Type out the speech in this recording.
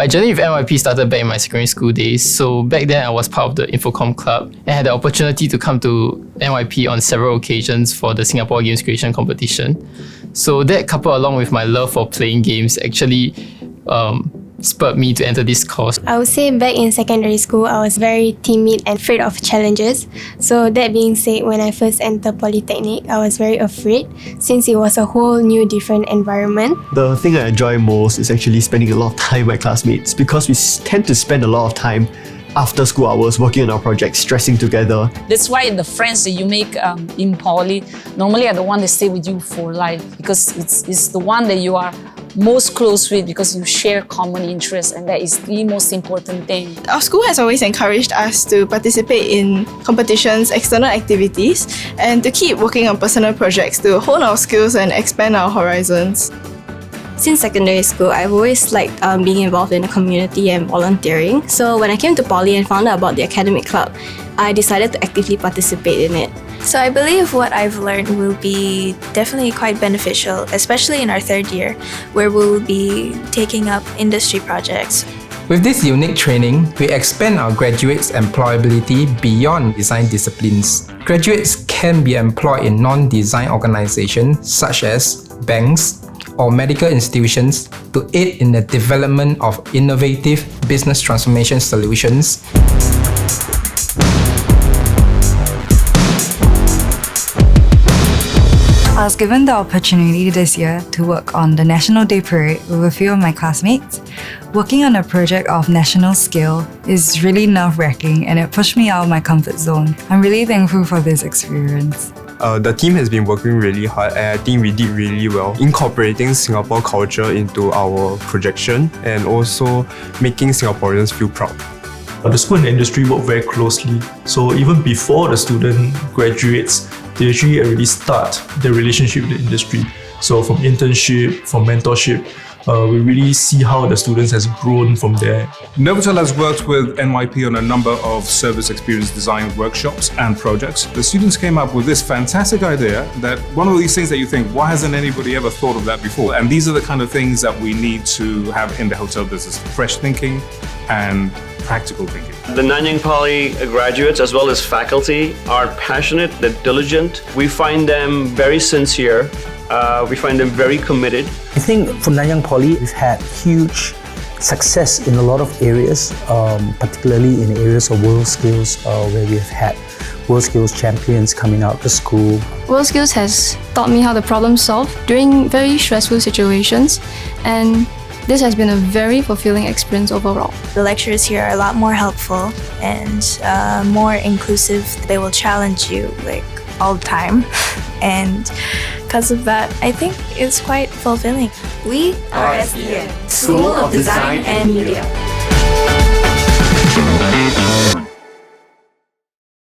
My journey with NYP started back in my secondary school days. So back then I was part of the Infocom Club and had the opportunity to come to NYP on several occasions for the Singapore Games Creation Competition. So that coupled along with my love for playing games actually spurred me to enter this course. I would say back in secondary school, I was very timid and afraid of challenges. So that being said, when I first entered Polytechnic, I was very afraid since it was a whole new different environment. The thing I enjoy most is actually spending a lot of time with my classmates because we tend to spend a lot of time after school hours working on our projects, stressing together. That's why the friends that you make in poly normally are the one that stay with you for life, because it's the one that you are most close with because you share common interests, and that is the most important thing. Our school has always encouraged us to participate in competitions, external activities, and to keep working on personal projects to hone our skills and expand our horizons. Since secondary school, I've always liked being involved in the community and volunteering. So when I came to Poly and found out about the academic club, I decided to actively participate in it. So I believe what I've learned will be definitely quite beneficial, especially in our third year, where we'll be taking up industry projects. With this unique training, we expand our graduates' employability beyond design disciplines. Graduates can be employed in non-design organizations such as banks or medical institutions to aid in the development of innovative business transformation solutions. I was given the opportunity this year to work on the National Day Parade with a few of my classmates. Working on a project of national scale is really nerve-wracking and it pushed me out of my comfort zone. I'm really thankful for this experience. The team has been working really hard and I think we did really well incorporating Singapore culture into our projection and also making Singaporeans feel proud. The school and the industry work very closely, so even before the student graduates, they actually already start their relationship with the industry. So from internship, from mentorship, we really see how the students has grown from there. Novotel has worked with NYP on a number of service experience design workshops and projects. The students came up with this fantastic idea that one of these things that you think, why hasn't anybody ever thought of that before? And these are the kind of things that we need to have in the hotel business. Fresh thinking and practical thinking. The Nanyang Poly graduates as well as faculty are passionate, they're diligent. We find them very sincere. We find them very committed. I think for Nanyang Poly, we've had huge success in a lot of areas, particularly in areas of world skills, where we have had world skills champions coming out of the school. World skills has taught me how to problem solve during very stressful situations, and this has been a very fulfilling experience overall. The lectures here are a lot more helpful and more inclusive. They will challenge you like all the time. And because of that, I think it's quite fulfilling. We are SDN, School of Design and Media.